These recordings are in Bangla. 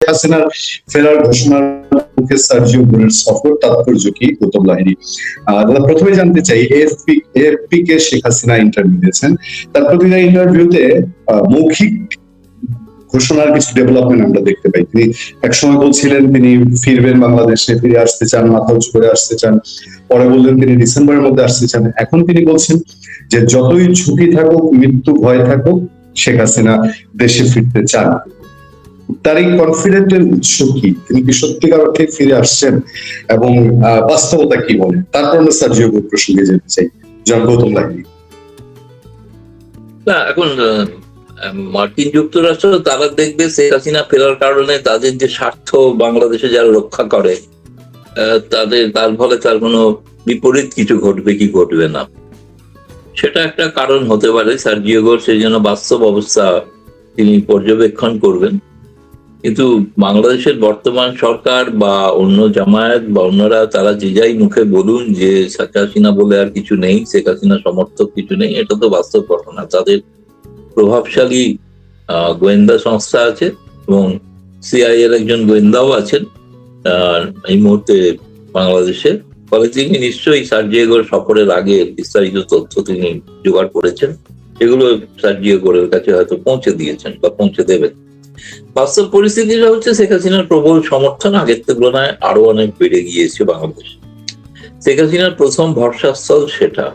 হাসিনার ফেরার ঘোষণার মুখে সার্জিও গুরের সফর তাৎপর্য কি, গৌতম লাহিড়ী? দাদা প্রথমে জানতে চাই, এএফপি কে শেখ হাসিনা ইন্টারভিউ দিয়েছেন, তার প্রতিটা ইন্টারভিউতে মৌখিক ঘোষণার কিছু ডেভেলপমেন্ট আমরা দেখতে পাই। তিনি একসময় বলছিলেন তিনি ফিরবেন বাংলাদেশে, ফিরে আসতে চান, মাথা উঁচু করে আসতে চান, পরে বললেন তিনি ডিসেম্বরের মধ্যে আসতে চান, এখন তিনি বলছেন যে যতই ঝুঁকি থাকুক, মৃত্যু ভয় থাকুক, শেখ হাসিনা দেশে ফিরতে চান। তার এই কনফিডেন্টের উৎস কি? তিনি কি সত্যিকার অর্থে ফিরে আসছেন এবং বাস্তবতা কি বলে? তারপর আমরা সার্জিও গুর প্রসঙ্গে যেতে চাই। জনাব গৌতম লাহিড়ী। না, এখন মার্কিন যুক্তরাষ্ট্র তারা দেখবে শেখ হাসিনা ফেরার কারণে তাদের যে স্বার্থ বাংলাদেশে যারা রক্ষা করে তার ফলে তার কোনো বিপরীত কিছু ঘটবে কি ঘটবে না, সেটা একটা কারণ হতে পারে। সার্জিও গোর সেই জন্য বাস্তব অবস্থা তিনি পর্যবেক্ষণ করবেন। কিন্তু বাংলাদেশের বর্তমান সরকার বা অন্য জামায়াত বা অন্যরা তারা যে যাই মুখে বলুন যে শেখ হাসিনা বলে আর কিছু নেই, শেখ হাসিনা সমর্থক কিছু নেই, এটা তো বাস্তব ঘটনা। তাদের প্রভাবশালী গোয়েন্দা সংস্থা আছে এবং সিআইএ এর একজন গোয়েন্দাও আছেন এই মুহূর্তে বাংলাদেশে। ফলে তিনি নিশ্চয়ই সার্জিও গোর সফরের আগে বিস্তারিত তথ্য তিনি জোগাড় করেছেন, এগুলো সার্জিও গোরের কাছে হয়তো পৌঁছে দিয়েছেন বা পৌঁছে দেবেন। বাস্তব পরিস্থিতিটা হচ্ছে শেখ হাসিনার প্রবল সমর্থন আগের তুলনায় আরো অনেক বেড়ে গিয়েছে বাংলাদেশে। শেখ হাসিনার প্রথম ভরসাস্থল সেটা।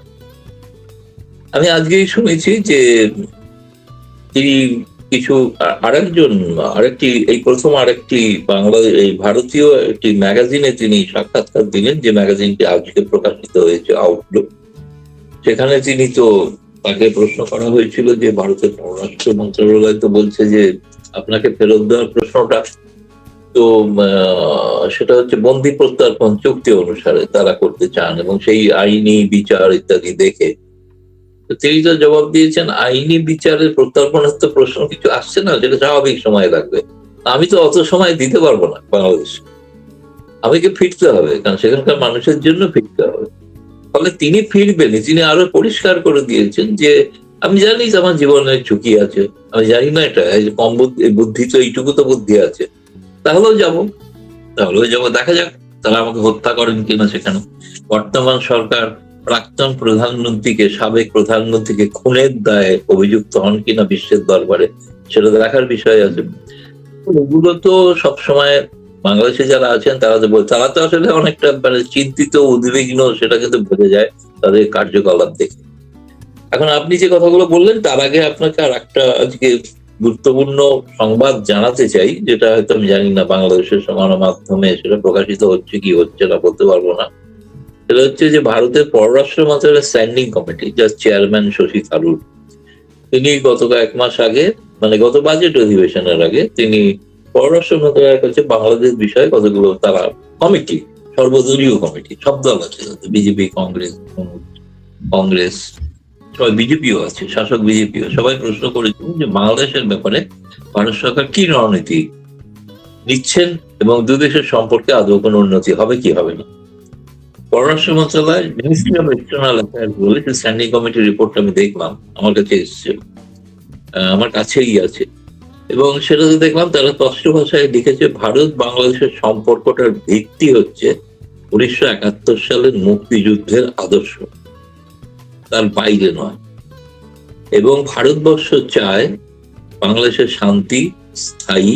আমি আজকেই শুনেছি যে তিনি কিছু আরেকটি বাংলাদেশ এই ভারতীয় একটি ম্যাগাজিনে তিনি সাক্ষাৎকার দিলেন, যে ম্যাগাজিনটি আজকে প্রকাশিত হয়েছে, আউটলুক। সেখানে তিনি তো তাকে প্রশ্ন করা হয়েছিল যে ভারতের পররাষ্ট্র মন্ত্রণালয় তো বলছে যে আপনাকে ফেরত দেওয়ার প্রশ্নটা তো সেটা হচ্ছে বন্দি প্রত্যার্পণ চুক্তি অনুসারে তারা করতে চান এবং সেই আইনি বিচার ইত্যাদি দেখে। তিনি তো জবাব দিয়েছেন আইনি বিচারের প্রত্যার্পণের তো প্রশ্ন কিছু আসছে না, যেটা স্বাভাবিক সময় লাগবে। আমি তো অত সময় দিতে পারবো না বাংলাদেশে, আমাকে ফিরতে হবে, কারণ সেখানকার মানুষের জন্য ফিরতে হবে। ফলে তিনি ফিরবেন, তিনি আরো পরিষ্কার করে দিয়েছেন যে আমি জানি যে আমার জীবনের ঝুঁকি আছে, আমি জানি না এটা কম বুদ্ধি তো এইটুকু তো বুদ্ধি আছে, তাহলেও যাবো, দেখা যাক তারা আমাকে হত্যা করেন কিনা সেখানে। বর্তমান সরকার প্রাক্তন প্রধানমন্ত্রীকে, সাবেক প্রধানমন্ত্রীকে খুনের দায়ে অভিযুক্ত হন কিনা বিশ্বের দরবারে, সেটা দেখার বিষয় আছে। এগুলো তো সবসময় বাংলাদেশে যারা আছেন তারা তো আসলে অনেকটা মানে চিন্তিত, উদ্বিগ্ন, সেটা কিন্তু বোঝা যায় তাদের কার্যকলাপ দেখে। এখন আপনি যে কথাগুলো বললেন তার আগে আপনাকে আর একটা আজকে গুরুত্বপূর্ণ সংবাদ জানাতে চাই, যেটা হয়তো আমি জানি না বাংলাদেশের গণমাধ্যমে সেটা প্রকাশিত হচ্ছে কি হচ্ছে না বলতে পারবো না। সেটা হচ্ছে যে ভারতের পররাষ্ট্র মন্ত্রণালয়ের স্ট্যান্ডিং কমিটি, যার চেয়ারম্যান শশী থারুর, তিনি গত এক মাস আগে মানে গত বাজেট অধিবেশনের আগে তিনি পররাষ্ট্র মন্ত্রণালয়ের কাছে বাংলাদেশ বিষয়ে কতগুলো তারা কমিটি, সর্বদলীয় কমিটি, সব দল আছে, বিজেপি, কংগ্রেস সবাই, বিজেপিও আছে, শাসক বিজেপিও, সবাই প্রশ্ন করেছেন যে বাংলাদেশের ব্যাপারে ভারত সরকার কি রণনীতি নিচ্ছেন এবং দুদেশের সম্পর্কে আদৌ কোনো উন্নতি হবে কি হবে না। পররাষ্ট্র মন্ত্রণালয় মিনিস্ট্রি অফ এক্সটার্নাল অ্যাফেয়ার্স বলে স্ট্যান্ডিং কমিটির রিপোর্টটা আমি দেখলাম, আমার কাছে এসছে, আমার কাছেই আছে, এবং সেটাতে দেখলাম তারা স্পষ্ট ভাষায় লিখেছে ভারত বাংলাদেশের সম্পর্কটার ভিত্তি হচ্ছে 1971 সালের মুক্তিযুদ্ধের আদর্শ, তার বাইরে নয়। এবং ভারতবর্ষ চায় বাংলাদেশের শান্তি, স্থায়ী,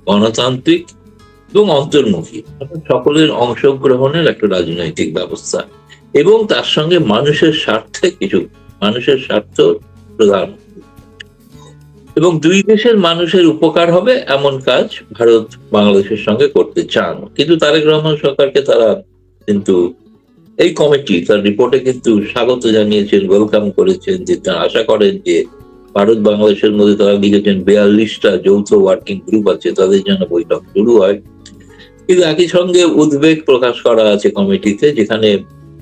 গণতান্ত্রিক এবং অন্তর্মুখী, সকলের অংশগ্রহণের একটা রাজনৈতিক ব্যবস্থা, এবং তার সঙ্গে মানুষের স্বার্থ প্রধান, এবং দুই দেশের মানুষের উপকার হবে এমন কাজ ভারত বাংলাদেশের সঙ্গে করতে চান। কিন্তু তারেক রহমান সরকারকে তারা কিন্তু এই কমিটি তার রিপোর্টে কিন্তু স্বাগত জানিয়েছেন, ওয়েলকাম করেছেন, যে তারা আশা করেন যে ভারত বাংলাদেশের মধ্যে তারা লিখেছেন 42টা যৌথ ওয়ার্কিং গ্রুপ আছে, তাদের জন্য বৈঠক শুরু হয়। কিন্তু একই সঙ্গে উদ্বেগ প্রকাশ করা আছে কমিটিতে, যেখানে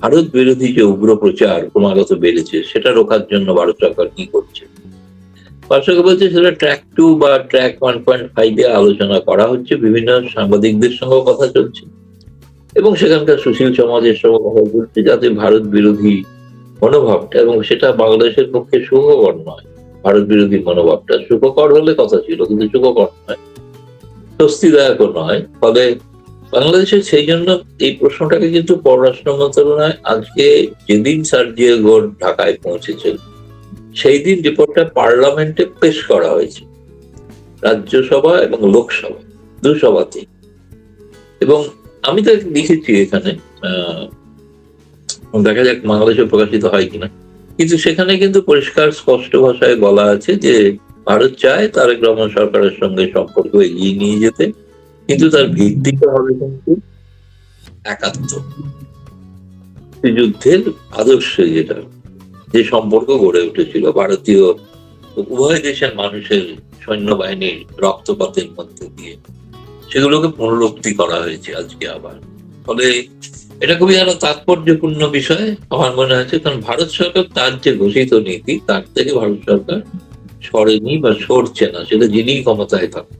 ভারত বিরোধী যে উগ্র প্রচার ক্রমাগত বেড়েছে সেটা রোখার জন্য ভারত সরকার কি করছে। পার্শ্বকে বলছে সেটা ট্র্যাক 2 বা ট্র্যাক 1.5 আলোচনা করা হচ্ছে, বিভিন্ন সাংবাদিকদের সঙ্গে কথা চলছে এবং সেখানকার সুশীল সমাজের সঙ্গে কথা বলছে, যাতে ভারত বিরোধী মনোভাবটা, এবং সেটা বাংলাদেশের পক্ষে সুখকর নয়, ভারত বিরোধী মনোভাবটা সুখকর হলে কথা ছিল কিন্তু সুখকর নয়, স্বস্তিদায়কও নয়। ফলে বাংলাদেশের সেই জন্য এই প্রশ্নটাকে কিন্তু পররাষ্ট্র মন্ত্রণালয় আজকে যেদিন সার্জিও ঘোষ ঢাকায় পৌঁছেছেন সেই দিন রিপোর্টটা পার্লামেন্টে পেশ করা হয়েছে, রাজ্যসভা এবং লোকসভা দু সভাতেই। এবং আমি তো লিখেছি এখানে, দেখা যাক বাংলাদেশে প্রকাশিত হয় কিনা, কিন্তু সেখানে কিন্তু পরিষ্কার স্পষ্ট ভাষায় বলা আছে যে ভারত চায় তারেক রহমান সরকারের সঙ্গে সম্পর্ক এগিয়ে নিয়ে যেতে, কিন্তু তার ভিত্তিটা হবে কিন্তু একাত্তর যুদ্ধের আদর্শে, যেটা যে সম্পর্ক গড়ে উঠেছিল ভারতীয় উভয় দেশের মানুষের সৈন্যবাহিনীর রক্তপাতের মধ্যে দিয়ে, সেগুলোকে পুনরুক্তি করা হয়েছে আজকে আবার। ফলে এটা খুবই আরো তাৎপর্যপূর্ণ বিষয় আমার মনে হয়েছে, কারণ ভারত সরকার তার যে ঘোষিত নীতি তার থেকে ভারত সরকার সরেনি বা সরছে না, সেটা যিনি ক্ষমতায় থাকুন।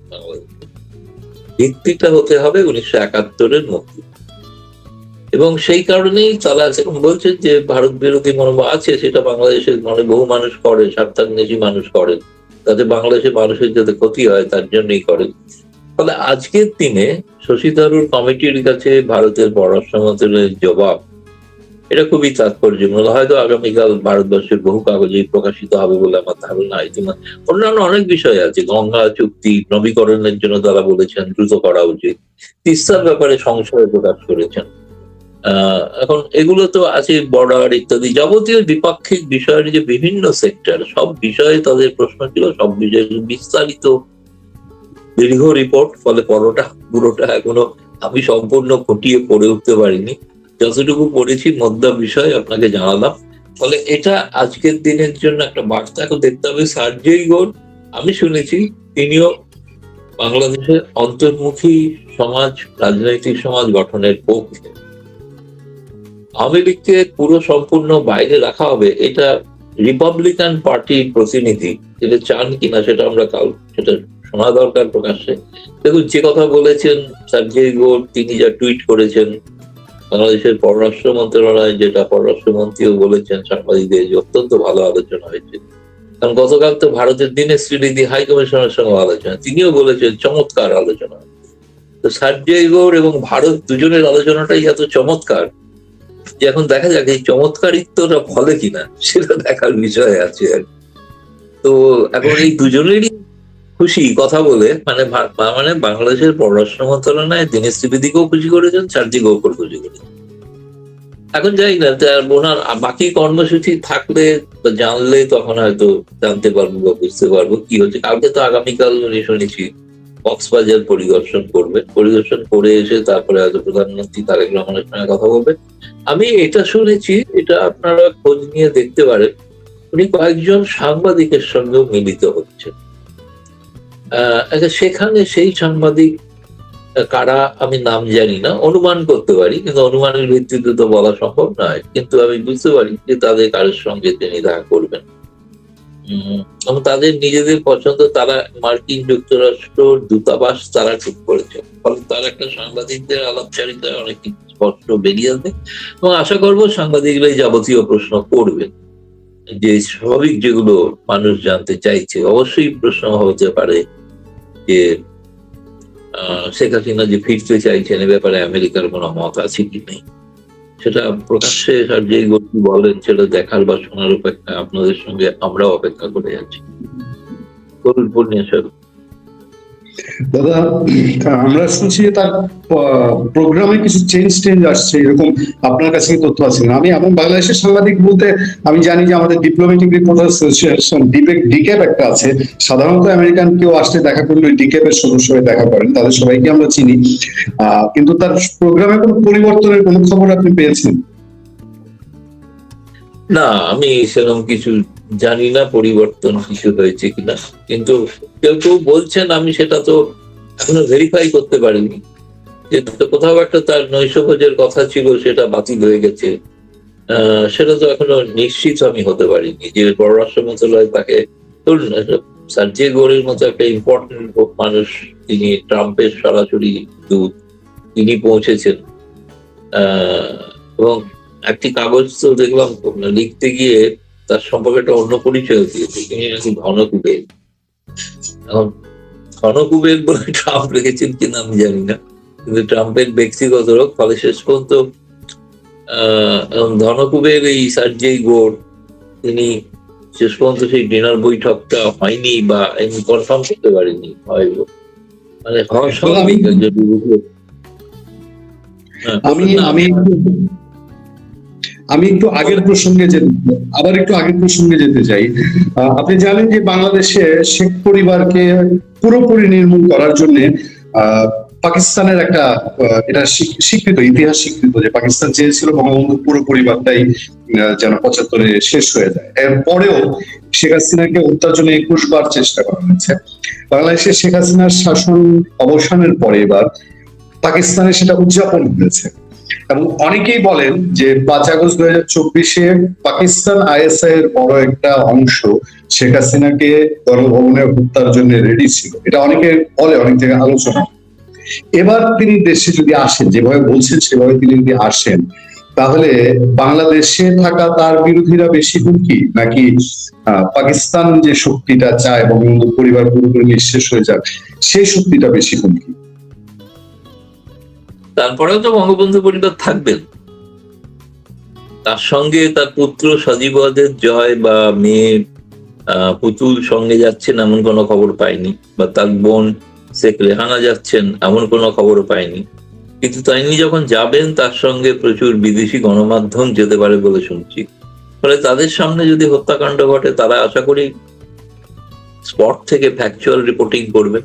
ভিত্তিটা হতে হবে 1971-এর মুক্তি, এবং সেই কারণেই তারা এখন বলছেন যে ভারত বিরোধী মনোভাব আছে, সেটা বাংলাদেশের বহু মানুষ করে, স্বার্থান্বেষী মানুষ করেন, তাতে বাংলাদেশের মানুষের যাতে ক্ষতি হয় তার জন্যই করেন। ফলে আজকের দিনে শশী থারুর কমিটির কাছে ভারতের পররাষ্ট্র মন্ত্রণালয়ের জবাব এটা খুবই তাৎপর্যপূর্ণ। হয়তো আগামীকাল ভারতবর্ষের বহু কাগজেই প্রকাশিত হবে বলে আমার ধারণা। ইতিমধ্যে অন্যান্য অনেক বিষয় আছে, গঙ্গা চুক্তি নবীকরণের জন্য তারা বলেছেন দ্রুত করা উচিত, তিস্তার ব্যাপারে সংশয় প্রকাশ করেছেন। এখন এগুলো তো আছে, বর্ডার ইত্যাদি যাবতীয় দ্বিপাক্ষিক বিষয়ের যে বিভিন্ন সেক্টর, সব বিষয়ে তাদের প্রশ্ন ছিল, সব বিষয়ে বিস্তারিত দীর্ঘ রিপোর্ট। ফলে পুরোটা এখনো আমি সম্পূর্ণ খুঁটিয়ে পড়ে উঠতে পারিনি, যতটুকু পড়েছি মধ্যা বিষয় আপনাকে জানালাম। ফলে এটা আজকের দিনের জন্য একটা বার্তা। এখন দেখতে হবে সার্জিও ঘোষ, আমি শুনেছি তিনিও বাংলাদেশের অন্তর্মুখী সমাজ, রাজনৈতিক সমাজ গঠনের পক্ষে। আওয়ামী লীগকে পুরো সম্পূর্ণ বাইরে রাখা হবে, এটা রিপাবলিকান পার্টির প্রতিনিধি যেটা চান কিনা সেটা আমরা সেটা শোনা দরকার প্রকাশ্যে। দেখুন, যে কথা বলেছেন সার্জিও ঘোষ, তিনি যা টুইট করেছেন, বাংলাদেশের পররাষ্ট্র মন্ত্রণালয় যেটা পররাষ্ট্রমন্ত্রীও বলেছেন সাংবাদিকদের, যে অত্যন্ত ভালো আলোচনা হয়েছে। কারণ গতকাল তো ভারতের দিনেশ হাই কমিশনের সঙ্গে আলোচনা, তিনিও বলেছেন চমৎকার আলোচনা। তো সার্জিও ঘোষ এবং ভারত দুজনের আলোচনাটাই এত চমৎকার যে এখন দেখা যাক এই চমৎকারিত্বটা ফলে কিনা, সেটা দেখার বিষয় আছে। তো এখন এই দুজনেরই খুশি কথা বলে, মানে বাংলাদেশের পররাষ্ট্র মন্ত্রণালয় দীনেশ ত্রিবেদীকেও খুশি করেছেন, সার্জিও ঘোষকেও খুশি করেছেন। এখন যাই না, ওনার বাকি কর্মসূচি থাকলে বা জানলে তখন হয়তো জানতে পারবো বা বুঝতে পারবো কি হচ্ছে। কালকে তো আগামীকাল উনি শুনেছি কক্সবাজার পরিদর্শন করে এসে তারপরে হয়তো প্রধানমন্ত্রী তারেক রহমানের সঙ্গে কথা বলবেন। আমি এটা শুনেছি, এটা আপনারা খোঁজ নিয়ে দেখতে পারেন, উনি কয়েকজন সাংবাদিকের সঙ্গেও মিলিত হচ্ছেন। সেখানে সেই সাংবাদিক কারা আমি নাম জানি না, অনুমান করতে পারি, কিন্তু অনুমানের ভিত্তিতে তো বলা সম্ভব নয়। কিন্তু আমি বুঝতে পারি যে তাদের কারোর সঙ্গে তিনি দেখা করবেন, এবং তাদের নিজেদের পছন্দ, তারা মার্কিন যুক্তরাষ্ট্র দূতাবাস তারা ঠিক করেছে। ফলে তার একটা সাংবাদিকদের আলাপচারিতায় অনেক কিছু স্পষ্ট বেরিয়ে আসবে, এবং আশা করবো সাংবাদিকরাই যাবতীয় প্রশ্ন করবেন, যে স্বাভাবিক যেগুলো মানুষ জানতে চাইছে। অবশ্যই প্রশ্ন হতে পারে যে শেখ হাসিনা যে ফিরতে চাইছেন এ ব্যাপারে আমেরিকার কোনো মত আছে কি নেই, সেটা প্রকাশ্যে সার্জিও ঘোষ বলেন সেটা দেখার বা শোনার অপেক্ষা আপনাদের সঙ্গে আমরাও অপেক্ষা করে আছি। করুন পূর্ণিয়া স্যার। দাদা, আমরা শুনছি যে তার প্রোগ্রামে কিছু চেঞ্জ আসছে, এরকম আপনার কাছে কি তথ্য আছে? আমি এমন বাংলাদেশের সাংবাদিক বলতে আমি জানি যে আমাদের ডিপ্লোম্যাটিক রিপোর্টার অ্যাসোসিয়েশন ডিক্যাপ একটা আছে, সাধারণত আমেরিকান কেউ আসলে দেখা করলে ডিক্যাপের সদস্য হয়ে দেখা করেন, তাদের সবাইকে আমরা চিনি। কিন্তু তার প্রোগ্রামে কোনো পরিবর্তনের কোনো খবর আপনি পেয়েছেন? না, আমি সেরকম কিছু জানি না পরিবর্তন কিছু হয়েছে কিনা, কিন্তু কেউ কেউ বলছেন, আমি সেটা তো এখনো ভেরিফাই করতে পারিনি, যে কোথাও একটা তার নৈশভোজের কথা ছিল সেটা বাতিল হয়ে গেছে, সেটা তো এখনো নিশ্চিত আমি হতে পারিনি যে পররাষ্ট্র মন্ত্রণালয় তাকে। ধরুন, সার্জিও ঘোষের মতো একটা ইম্পর্টেন্ট মানুষ, তিনি ট্রাম্পের সরাসরি দূত, তিনি পৌঁছেছেন, এবং একটি কাগজ তো দেখলাম লিখতে গিয়ে তার সম্পর্কে একটা অন্য পরিচয় দিয়েছে, তিনি নাকি ধনকুবে। এখন ধনকুবের বলে ট্রাম্প রেখেছেন কিনা আমি জানি না, কিন্তু ট্রাম্পের ব্যক্তিগত রোগ, ফলে শেষ পর্যন্ত ধনকুবের এই সার্জেই গোর তিনি শেষ পর্যন্ত সেই ডিনার বৈঠকটা হয়নি বা কনফার্ম করতে পারেনি, হয়তো মানে হওয়ার স্বাভাবিক একজন বিরোধী। আমি আমি আমি একটু আগের প্রসঙ্গে যেতে চাই। আপনি জানেন যে বাংলাদেশে শেখ পরিবারকে পুরোপুরি নির্মূল করার জন্য পাকিস্তানের একটা এটা স্বীকৃত, ইতিহাস স্বীকৃত যে পাকিস্তান চেয়েছিল বঙ্গবন্ধু পুরো পরিবারটাই যেন 75-এ শেষ হয়ে যায়। এরপরেও শেখ হাসিনাকে হত্যার জন্য 21 বার চেষ্টা করা হয়েছে। বাংলাদেশে শেখ হাসিনার শাসন অবসানের পরে এবার পাকিস্তানে সেটা উদযাপন হয়েছে, এবং অনেকেই বলেন যে 5 আগস্ট 2024-এ পাকিস্তান আইএসআই এর বড় একটা অংশ শেখ হাসিনাকে গণভবনে হত্যার জন্য রেডি ছিল। এটা অনেকে বলে, অনেক জায়গায় আলোচনা। এবার তিনি দেশে যদি আসেন, যেভাবে বলছেন সেভাবে তিনি যদি আসেন, তাহলে বাংলাদেশে থাকা তার বিরোধীরা বেশি হুমকি, নাকি পাকিস্তান যে শক্তিটা চায় বঙ্গবন্ধু পরিবার পুরোপুরি নিঃশেষ হয়ে যাক সেই শক্তিটা বেশি হুমকি? তারপরেও তো বঙ্গবন্ধু পরিবার থাকবেন, তার সঙ্গে তার পুত্র সজীবদের জয় বা মেয়ে পুতুল সঙ্গে যাচ্ছেন এমন কোনো খবর পাইনি, বা তার বোন শেখ রেহানা যাচ্ছেন এমন কোনো খবর পাইনি। কিন্তু তিনি যখন যাবেন তার সঙ্গে প্রচুর বিদেশি গণমাধ্যম যেতে পারে বলে শুনছি। ফলে তাদের সামনে যদি হত্যাকাণ্ড ঘটে, তারা আশা করি স্পট থেকে ফ্যাকচুয়াল রিপোর্টিং করবে।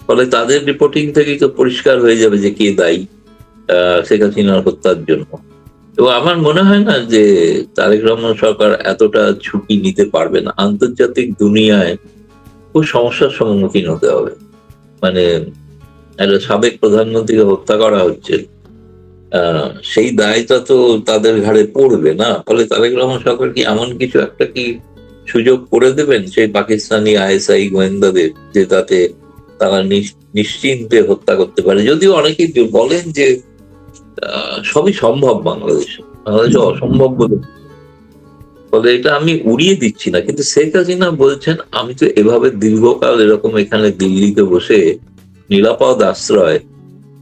ফলে তাদের রিপোর্টিং থেকেই তো পরিষ্কার হয়ে যাবে যে কে দায়ী শেখ হাসিনার হত্যার জন্য। এবং আমার মনে হয় না যে তারেক রহমান সরকার এতটা ঝুঁকি নিতে পারবে না। আন্তর্জাতিক দুনিয়ায় খুব সমস্যার সম্মুখীন হতে হবে। মানে একটা সাবেক প্রধানমন্ত্রীকে হত্যা করা হচ্ছে, সেই দায়টা তো তাদের ঘাড়ে পড়বে না। ফলে তারেক রহমান সরকার কি এমন কিছু একটা কি সুযোগ করে দেবেন সেই পাকিস্তানি আইএসআই গোয়েন্দাদের, যে তাতে তারা নিশ্চিন্তে হত্যা করতে পারে? যদিও অনেকেই বলেন যে সবই সম্ভব বাংলাদেশে অসম্ভব বলে। ফলে এটা আমি উড়িয়ে দিচ্ছি না, কিন্তু শেখ হাসিনা বলছেন আমি তো এভাবে দীর্ঘকাল এরকম এখানে দিল্লিতে বসে নিরাপদ আশ্রয়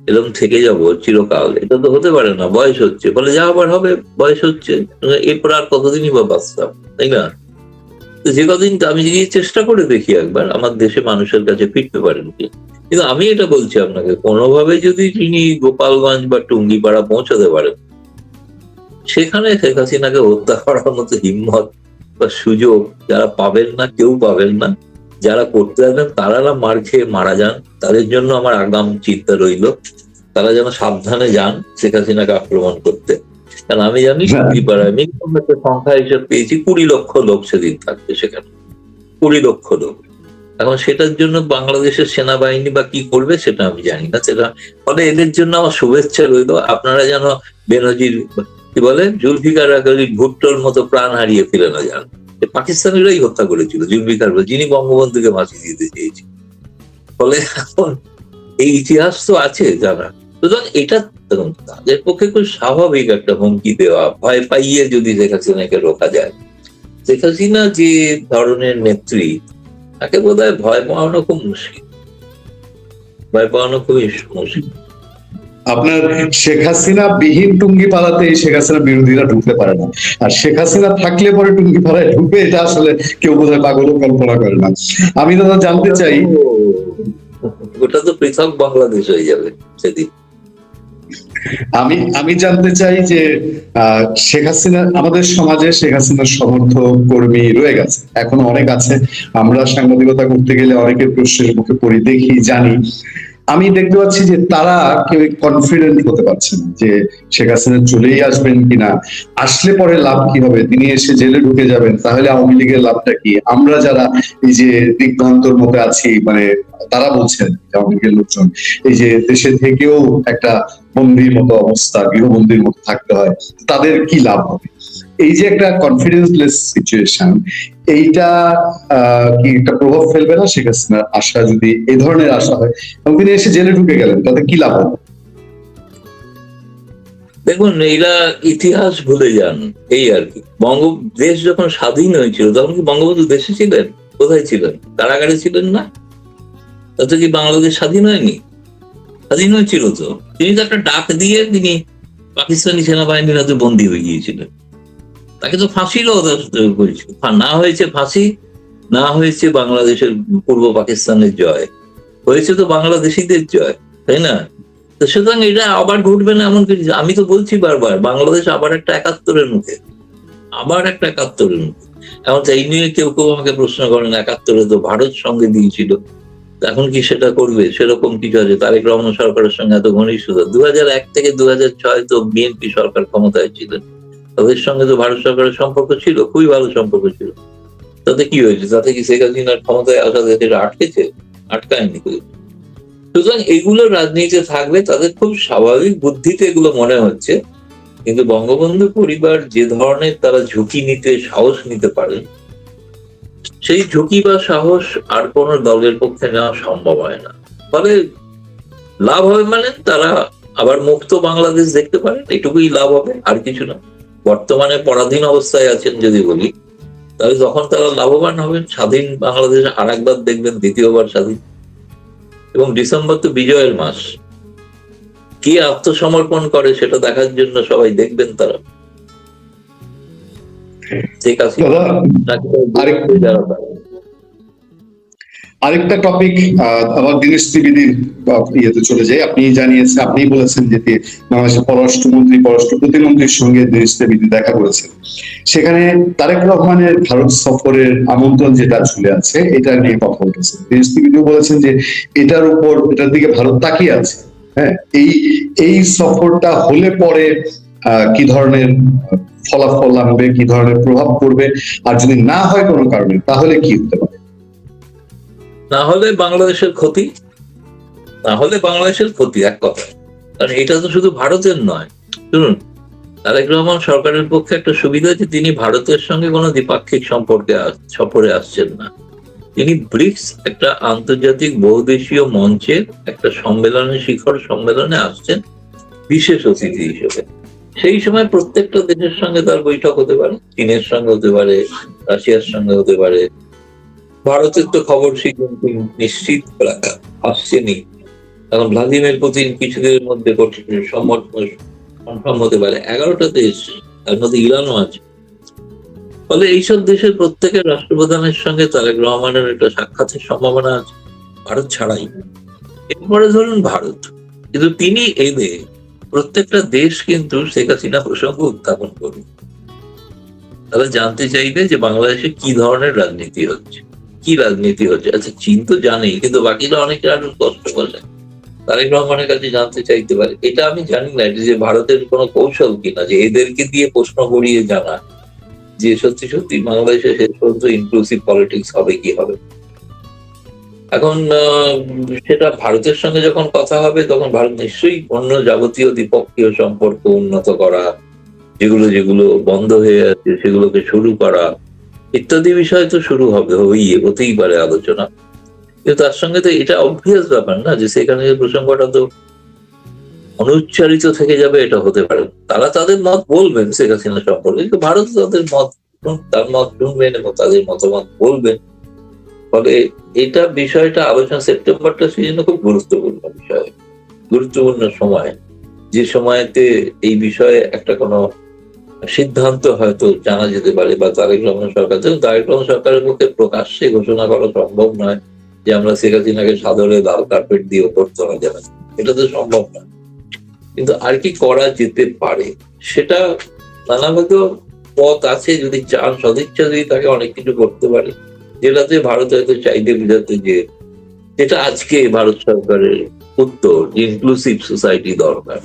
এরকম থেকে যাব চিরকাল, এটা তো হতে পারে না, বয়স হচ্ছে। ফলে যা আবার হবে, বয়স হচ্ছে, এরপর আর কতদিনই বা বাঁচতাম, তাই না? যে কদিন আমি যদি চেষ্টা করে দেখি একবার আমার দেশে মানুষের কাছে ফিরতে পারেন কি। কিন্তু আমি এটা বলছি আপনাকে, কোনোভাবে যদি তিনি গোপালগঞ্জ বা টুঙ্গিপাড়া পৌঁছাতে পারেন, সেখানে শেখ হাসিনাকে হত্যা করার মতো হিম্মত বা সুযোগ যারা পাবেন না, কেউ পাবেন না। যারা করতে যাবেন তারা না মার খেয়ে মারা যান, তাদের জন্য আমার আগাম চিন্তা রইল। তারা যেন সাবধানে যান শেখ হাসিনাকে আক্রমণ করতে। কারণ আমি জানি টুঙ্গিপাড়ায় মিনিমাম একটা সংখ্যা হিসেবে পেয়েছি 20 লক্ষ লোক সেদিন থাকবে সেখানে, 20 লক্ষ লোক। এখন সেটার জন্য বাংলাদেশের সেনাবাহিনী বা কি করবে সেটা আমি জানি না। সেটা ফলে এদের জন্য আমার শুভেচ্ছা রইল। আপনারা যেন বেনজির কি বলে জুলফিকার ভুট্টোর মতো প্রাণ হারিয়ে ফেলে না যান। পাকিস্তানিরাই হত্যা করেছিল জুলফিকার, যিনি বঙ্গবন্ধুকে ফাঁসি দিতে চেয়েছিল। ফলে এখন এই ইতিহাস তো আছে জানা, সুতরাং এটা তাদের পক্ষে খুব স্বাভাবিক একটা হুমকি দেওয়া, ভয় পাইয়ে যদি শেখ হাসিনাকে রোকা যায়। শেখ হাসিনা যে ধরনের নেত্রী, তাকে বোধ হয় ভয় পাওয়ানো খুব মুশকিল, ভয় পাওয়ানো খুবই মুশকিল। আপনার শেখ হাসিনা বিহীন টুঙ্গিপাড়াতে শেখ হাসিনা বিরোধীরা ঢুকতে পারে না, আর শেখ হাসিনা থাকলে পরে টুঙ্গিপাড়ায় ঢুকবে, এটা আসলে কেউ বোধহয় পাগলও কল্পনা করে না। আমি দাদা জানতে চাই, ওটা তো পৃথক বাংলাদেশ হয়ে যাবে সেদিন। আমি জানতে চাই যে শেখ হাসিনা, আমাদের সমাজে শেখ হাসিনার সমর্থক কর্মী রয়ে গেছে, এখনো অনেক আছে। আমরা সাংবাদিকতা করতে গেলে অনেকের প্রশ্নের মুখে পড়ি, দেখি, জানি। আমি দেখতে পাচ্ছি যে তারা কেউ কনফিডেন্ট হতে পারছে না যে শেখ হাসিনা চলেই আসবেন কিনা, আসলে পরে লাভ কি হবে, তিনি এসে জেলে ঢুকে যাবেন, তাহলে আওয়ামী লীগের লাভটা কি? আমরা যারা এই যে দিগ্ভ্রান্তর মধ্যে আছি, মানে তারা বলছেন আওয়ামী লীগের লোকজন এই যে দেশে থেকেও একটা বন্দির মতো অবস্থা, গৃহবন্দির মতো থাকতে হয়, তাদের কি লাভ হবে? এই যে একটা কনফিডেন্সলেস সিচুয়েশন, এইটা কি একটা প্রভাব ফেলবে না শেখ হাসিনার আশা, যদি এই ধরনের আশা হয় এবং তিনি এসে জেলে ঢুকে গেলেন, তাতে কি লাভ হবে? দেখুন, এরা ইতিহাস ভুলে যান, এই আর কি। দেশ যখন স্বাধীন হয়েছিল তখন কি বঙ্গবন্ধু দেশে ছিলেন? কোথায় ছিলেন? কারাগারে ছিলেন না? তাতে কি বাংলাদেশ স্বাধীন হয়নি? স্বাধীন হয়েছিল তো। তিনি তো একটা ডাক দিয়ে তিনি পাকিস্তানি সেনাবাহিনীর হাতে বন্দী হয়ে গিয়েছিলেন। তাকে তো ফাঁসিরও করেছিল। না হয়েছে ফাঁসি, না হয়েছে বাংলাদেশের পূর্ব পাকিস্তানের জয়, হয়েছে তো বাংলাদেশিদের জয়, তাই না? তো সুতরাং এটা আবার ঘটবে না এমন কিছু। আমি তো বলছি বারবার, বাংলাদেশ আবার একটা ৭১-এর মুখে, আবার একটা ৭১-এর মুখে। এখন এই নিয়ে কেউ কেউ আমাকে প্রশ্ন করেন, ৭১-এ তো ভারত সঙ্গে দিয়েছিল, এখন কি সেটা করবে? সেরকম কিছু আছে? তারেক রহমান সরকারের সঙ্গে এত ঘনিষ্ঠতা, ২০০১ থেকে ২০০৬ তো বিএনপি সরকার ক্ষমতায় ছিলেন, তাদের সঙ্গে তো ভারত সরকারের সম্পর্ক ছিল, খুবই ভালো সম্পর্ক ছিল। তাতে কি হয়েছে? তাতে কি শেখ হাসিনার ক্ষমতায় আসা দেশের আটকেছে? আটকায়নি। সুতরাং এগুলো রাজনীতিতে থাকবে, তাদের খুব স্বাভাবিক বুদ্ধিতে এগুলো মনে হচ্ছে। কিন্তু বঙ্গবন্ধু পরিবার যে ধরনের তারা ঝুঁকি নিতে, সাহস নিতে পারেন, সেই ঝুঁকি বা সাহস আর কোন দলের পক্ষে নেওয়া সম্ভব হয় না। ফলে লাভ হবে মানে তারা আবার মুক্ত বাংলাদেশ দেখতে পারেন, এটুকুই লাভ হবে, আর কিছু না। বর্তমানে পরাধীন অবস্থায় আছেন যদি বলি, তাহলে যখন তারা লাভবান হবেন, স্বাধীন বাংলাদেশ আর একবার দেখবেন, দ্বিতীয়বার স্বাধীন। এবং ডিসেম্বর তো বিজয়ের মাস, কে আত্মসমর্পণ করে সেটা দেখার জন্য সবাই দেখবেন। তারা শেখ হাসিনা আরেকটা টপিক, আমার দিনেশ ত্রিবেদীর ইয়েতে চলে যায়। আপনি জানিয়েছেন, আপনি বলেছেন যে বাংলাদেশের পররাষ্ট্র প্রতিমন্ত্রীর সঙ্গে দিনেশ ত্রিবেদী দেখা করেছেন। সেখানে তারেক রহমানের ভারত সফরের আমন্ত্রণ যেটা চলে আছে, এটা নিয়ে কথা বলেছেন। দিনেশ ত্রিবেদীও বলেছেন যে এটার দিকে ভারত তাকিয়ে আছে। হ্যাঁ, এই সফরটা হলে পরে কি ধরনের ফলাফল আনবে, কি ধরনের প্রভাব পড়বে, আর যদি না হয় কোনো কারণে, তাহলে কি হতে পারে? না হলে বাংলাদেশের ক্ষতি, না হলে বাংলাদেশের ক্ষতি, এক কথা। কারণ এটা তো শুধু ভারতের নয়। শুনুন, তারেক রহমান সরকারের পক্ষে একটা সুবিধা যে তিনি ভারতের সঙ্গে কোনো দ্বিপাক্ষিক সফরে আসছেন না। তিনি ব্রিক্স, একটা আন্তর্জাতিক বহুদেশীয় মঞ্চে একটা শিখর সম্মেলনে আসছেন বিশেষ অতিথি হিসেবে। সেই সময় প্রত্যেকটা দেশের সঙ্গে তার বৈঠক হতে পারে, চীনের সঙ্গে হতে পারে, রাশিয়ার সঙ্গে হতে পারে। ভারতের তো খবর নিশ্চিত আসছেনি। এখন ভ্লাদিমির পুতিন কিছুদিনের মধ্যে কনফার্ম হতে পারে। 11টা দেশ, তার মধ্যে ইরানও আছে। ফলে এইসব দেশের প্রত্যেকের রাষ্ট্রপ্রধানের সঙ্গে তারেক রহমানের একটা সাক্ষাতের সম্ভাবনা আছে, ভারত ছাড়াই। এরপরে ধরুন ভারত, কিন্তু তিনি এলে প্রত্যেকটা দেশ কিন্তু শেখ হাসিনা প্রসঙ্গ উত্থাপন করবে। তারা জানতে চাইবে যে বাংলাদেশে কি ধরনের রাজনীতি হচ্ছে, কি রাজনীতি হচ্ছে। আচ্ছা, চীন তো জানেই, কিন্তু বাকিরা অনেকে আরো কষ্ট করে তারেক রহমানের কাছে জানতে চাইতে পারে। এটা আমি জানি না যে ভারতের কোনো কৌশল কিনা, যে এদেরকে দিয়ে প্রশ্ন করিয়ে জানা যে সত্যি সত্যি বাংলাদেশে শেষ পর্যন্ত ইনক্লুসিভ পলিটিক্স হবে কি হবে। এখন সেটা ভারতের সঙ্গে যখন কথা হবে, তখন ভারত নিশ্চয়ই অন্য যাবতীয় দ্বিপক্ষীয় সম্পর্ক উন্নত করা, যেগুলো বন্ধ হয়ে আছে সেগুলোকে শুরু করা ইত্যাদি বিষয় তো শুরু হতেই পারে আলোচনা। কিন্তু তার সঙ্গে তো এটা অবভিয়াস ব্যাপার না যে সেখানে প্রসঙ্গটা তো অনুচ্চারিত থেকে যাবে, এটা হতে পারে। তারা তাদের মত বলবেন শেখ হাসিনা সম্পর্কে, কিন্তু ভারত তার মত শুনবেন এবং তাদের মতামত বলবেন। ফলে এটা বিষয়টা আলোচনা, সেপ্টেম্বরটা সেই জন্য খুব গুরুত্বপূর্ণ বিষয়, গুরুত্বপূর্ণ সময়, যে সময়তে এই বিষয়ে একটা কোনো সিদ্ধান্ত হয়তো জানা যেতে পারে। বা তারেক রহমান সরকারের পক্ষে প্রকাশ্যে ঘোষণা করা সম্ভব নয় যে আমরা শেখ হাসিনাকে সাদরে লাল কার্পেট দিয়ে অভ্যর্থনা জানাই, এটা তো সম্ভব না। কিন্তু আর কি করা যেতে পারে, সেটা নানাভাবে পথ আছে। যদি চান, সদিচ্ছা যদি তাকে, অনেক কিছু করতে পারে, যেটাতে ভারত হয়তো চাইতে বুঝাতে যে যেটা আজকে ভারত সরকারের উত্তর, ইনক্লুসিভ সোসাইটি দরকার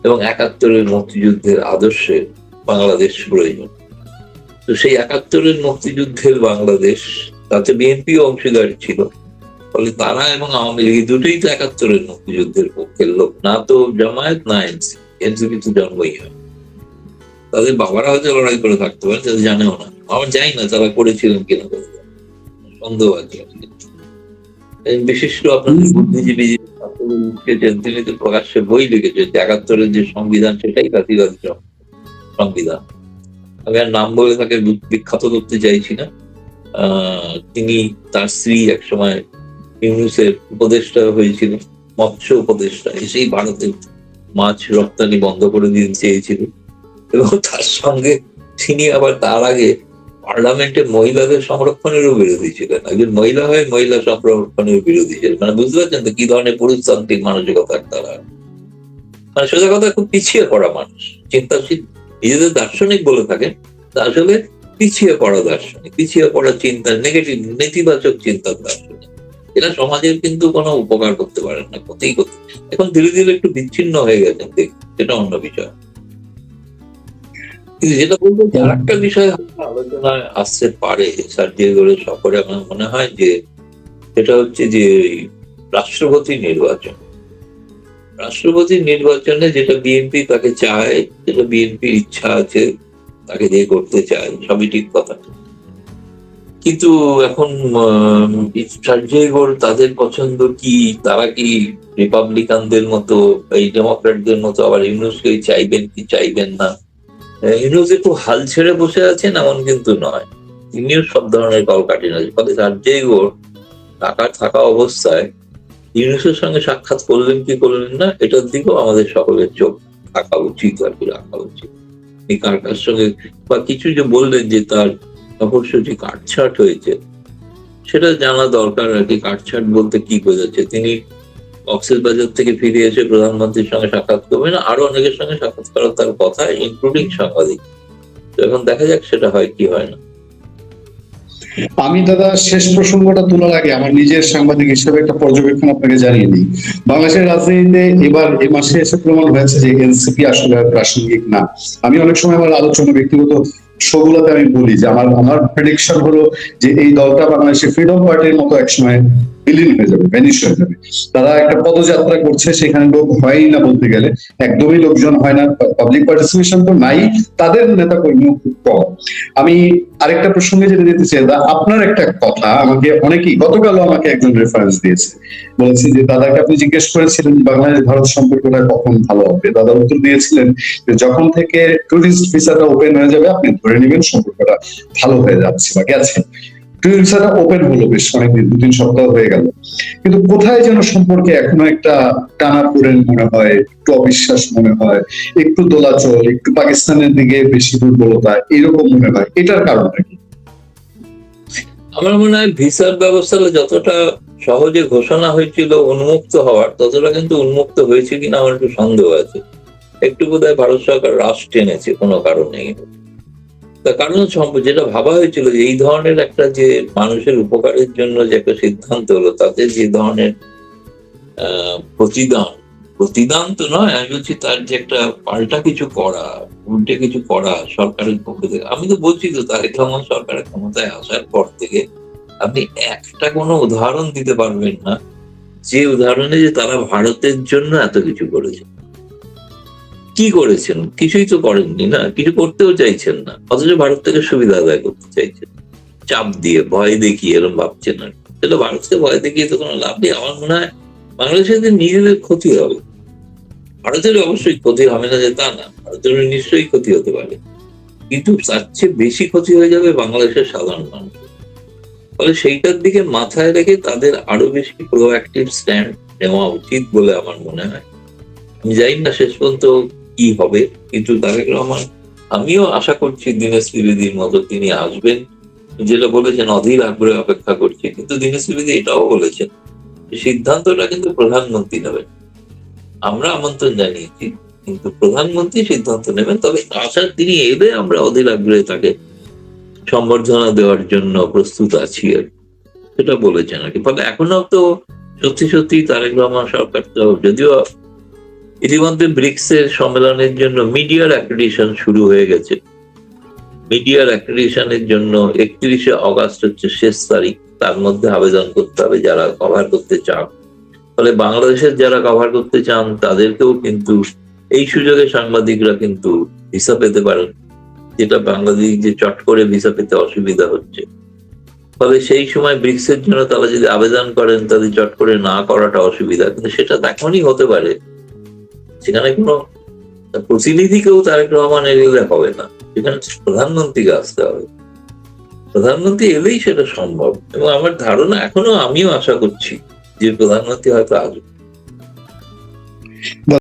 এবং ৭১-এর মুক্তিযুদ্ধের আদর্শে বাংলাদেশ প্রয়োজন। তো সেই ৭১-এর মুক্তিযুদ্ধের বাংলাদেশ, তাতে বিএনপিও অংশীদার ছিল। ফলে তারা এবং আওয়ামী লীগ দুটোই তো ৭১-এর মুক্তিযুদ্ধের পক্ষের লোক, না তো জামায়াত না এনসিপি তো জন্মই হয়। তাদের বাবারা হয়তো লড়াই করে থাকতে পারে, তাদের জানেও না, আমার জানি না তারা করেছিলেন কিনা, সন্দেহ আছে। বিশিষ্ট আপনাদের বুদ্ধিজীবী তিনি তো প্রকাশ্যে বই লিখেছেন যে ৭১-এর যে সংবিধান সেটাই জাতিবাদী সংবিধান। আমি আর নাম বলে তাকে বিখ্যাত করতে চাইছি না। তিনি, তার স্ত্রী একসময় ইউনুসের উপদেষ্টা হয়েছিল, মৎস্য উপদেষ্টা, এসেই ভারতের মাছ রপ্তানি বন্ধ করে দিতে চেয়েছিল। এবং তার সঙ্গে তিনি আবার তার আগে পার্লামেন্টে মহিলাদের সংরক্ষণেরও বিরোধী ছিলেন। একজন মহিলা হয়ে মহিলা সংরক্ষণের বিরোধী ছিলেন। মানে বুঝতে পারছেন তো কি ধরনের পুরুষতান্ত্রিক মানসিকতার তারা। মানে সোজা কথা খুব পিছিয়ে পড়া মানুষ, চিন্তাশীল, নিজেদের দার্শনিক বলে থাকেন, তা আসলে পিছিয়ে পড়া দার্শনিক, পিছিয়ে পড়া চিন্তা, নেগেটিভ নেতিবাচক চিন্তার দার্শনিক। এরা সমাজের কিন্তু কোনো উপকার করতে পারেন না, ক্ষতিই করতে। এখন ধীরে ধীরে একটু বিচ্ছিন্ন হয়ে গেছেন, সেটা অন্য বিষয়। কিন্তু যেটা বলবো যে আর একটা বিষয় আলোচনায় আসতে পারে সার্জিও গোরের সফরে, আমার মনে হয় যে সেটা হচ্ছে যে রাষ্ট্রপতি নির্বাচন। রাষ্ট্রপতি নির্বাচনে যেটা বিএনপি তাকে চায়, যেটা বিএনপির ইচ্ছা আছে, তাকে দিয়ে করতে চায়, সবই ঠিক কথা। কিন্তু এখন সার্জিও গোর তাদের পছন্দ কি, তারা কি রিপাবলিকানদের মতো, এই ডেমোক্র্যাটদের মতো আবার ইউনুসকেই চাইবেন কি চাইবেন না। ইউনুস একটু হাল ছেড়ে বসে আছেন এমন কিন্তু নয়, তিনিও সব ধরনের কলকাঠি আছে। ফলে সার্জিও গোর ঢাকায় থাকা অবস্থায় ইউনুসের সঙ্গে সাক্ষাৎ করলেন কি করলেন না, এটার দিকেও আমাদের সকলের চোখ থাকা উচিত আর কি, রাখা উচিত। কার কার সঙ্গে বা কিছু যে বললেন যে তার সফরসূচি কাটছাট হয়েছে, সেটা জানা দরকার আর কি। কাটছাট বলতে কি বোঝাচ্ছে? তিনি কক্সবাজার থেকে ফিরে এসে প্রধানমন্ত্রীর সঙ্গে সাক্ষাৎ করবেন, আরো অনেকের সঙ্গে সাক্ষাৎ করার তার কথা, ইনক্লুডিং সাংবাদিক। তো এখন দেখা যাক সেটা হয় কি হয় না। আমি দাদা শেষ প্রসঙ্গটা তোলার আগে আমার নিজের সাংবাদিক হিসেবে একটা পর্যবেক্ষণ আপনাকে জানিয়ে দিই। বাংলাদেশের রাজনীতিতে এবার এই মাসে এসে প্রমাণ হয়েছে যে এনসিপি আসলে আর প্রাসঙ্গিক না। আমি অনেক সময় আমার আলোচনা ব্যক্তিগত শোগুলোতে আমি বলি যে আমার প্রেডিকশন হলো যে এই দলটা বাংলাদেশের ফ্রিডম পার্টির মতো একসময় বিলীন হয়ে যাবে, ভ্যানিশ হয়ে যাবে। তারা একটা পদযাত্রা করছে, সেখানে লোক হয়ই না, বলতে গেলে একদমই লোকজন হয় না, পাবলিক পার্টিসিপেশন তো নাই, তাদের নেতা কর্মীও খুব কম। আমি আরেকটা প্রসঙ্গে যেতে যেতে চাই, আপনার একটা কথা আমাকে অনেকেই, গতকালও আমাকে একজন রেফারেন্স দিয়েছে, বলেছি যে দাদাকে আপনি জিজ্ঞেস করেছিলেন বাংলাদেশ ভারত সম্পর্কটা কখন ভালো হবে, দাদা উত্তর দিয়েছিলেন যে যখন থেকে টুরিস্ট ভিসাটা ওপেন হয়ে যাবে আপনি ধরে নেবেন সম্পর্কটা ভালো হয়ে যাচ্ছে বা গেছে। টুরিস্ট ভিসাটা ওপেন হলো বেশ অনেকদিন, 2-3 সপ্তাহ হয়ে গেল, কিন্তু কোথায় যেন সম্পর্কে এখনো একটা টানাপোড়েন মনে হয়, একটু অবিশ্বাস মনে হয়, একটু দোলাচল, একটু পাকিস্তানের দিকে বেশি দুর্বলতা এরকম মনে হয়। এটার কারণটা কি? আমার মনে হয় ভিসার ব্যবস্থাটা যতটা সহজে ঘোষণা হয়েছিল উন্মুক্ত হওয়ার, ততটা কিন্তু উন্মুক্ত হয়েছে কিনা আমার একটু সন্দেহ আছে। একটু বোধহয় ভারত সরকার রাশ টেনেছে কোনো কারণে। তার কারণ যেটা ভাবা হয়েছিল যে এই ধরনের একটা যে মানুষের উপকারের জন্য যে একটা সিদ্ধান্ত হলো, তাতে যে ধরনের প্রতিদান তো নয়, আমি বলছি তার যে একটা পাল্টা কিছু করা, উল্টে কিছু করা সরকারের পক্ষ থেকে। আমি তো বলছি তো তারেক রহমান সরকারের ক্ষমতায় আসার পর থেকে আপনি একটা কোনো উদাহরণ দিতে পারবেন না যে উদাহরণে যে তারা ভারতের জন্য এত কিছু করেছে। কি করেছেন? কিছুই তো করেননি না, কিছু করতেও চাইছেন না, অথচ ভারত থেকে সুবিধা আদায় করতে চাইছেন চাপ দিয়ে, ভয় দেখিয়ে, এরকম ভাবছেন না। তাহলে ভারতকে ভয় দেখিয়ে তো কোনো লাভ নেই। আমার মনে হয় বাংলাদেশের নিজেদের ক্ষতি হবে, ভারতের অবশ্যই ক্ষতি হবে না যে তা না, ভারতের নিশ্চয়ই ক্ষতি হতে পারে, কিন্তু তার চেয়ে বেশি ক্ষতি হয়ে যাবে বাংলাদেশের সাধারণ মানুষ। ফলে সেইটার দিকে মাথায় রেখে তাদের আরো বেশি প্রোঅ্যাক্টিভ স্ট্যান্ড নেওয়া উচিত বলে আমার মনে হয়। আমি জানি না শেষ পর্যন্ত কি হবে, কিন্তু তারেক রহমান, আমিও আশা করছি দীনেশ ত্রিবেদীর মতো তিনি আসবেন, যেটা বলেছেন অধীর আগ্রহে অপেক্ষা করছি। কিন্তু দীনেশ ত্রিবেদী এটাও বলেছেন সিদ্ধান্তটা কিন্তু প্রধানমন্ত্রী নেবেন, আমরা আমন্ত্রণ জানিয়েছি কিন্তু প্রধানমন্ত্রী সিদ্ধান্ত নেবেন। তবে আশা তিনি এলে আমরা অধীর আগ্রহে তাকে সম্বর্ধনা দেওয়ার জন্য প্রস্তুত আছি আর সেটা বলেছেন আর কি। ফলে এখনো তো সত্যি সত্যি তারেক রহমান সরকার তো, যদিও ইতিমধ্যে ব্রিক্স এর সম্মেলনের জন্য মিডিয়ার অ্যাক্রেডিটেশন শুরু হয়ে গেছে, মিডিয়ার অ্যাক্রেডিটেশনের জন্য 31শে অগাস্ট হচ্ছে শেষ তারিখ, তার মধ্যে আবেদন করতে হবে যারা কভার করতে চান। ফলে বাংলাদেশের যারা কভার করতে চান তাদেরকেও কিন্তু এই সুযোগে সাংবাদিকরা কিন্তু ভিসা পেতে পারেন, যেটা বাংলাদেশ যে চট করে ভিসা পেতে অসুবিধা হচ্ছে। ফলে সেই সময় ব্রিক্স এর জন্য তারা যদি আবেদন করেন তাদের চট করে না করাটা অসুবিধা, কিন্তু সেটা তখনই হতে পারে সেখানে কোনো প্রতিনিধিকেও তারেক রহমান এলে হবে না, সেখানে প্রধানমন্ত্রীকে আসতে হবে। প্রধানমন্ত্রী এলেই সেটা সম্ভব। এবং আমার ধারণা, এখনো আমিও আশা করছি যে প্রধানমন্ত্রী হয়তো আসবে।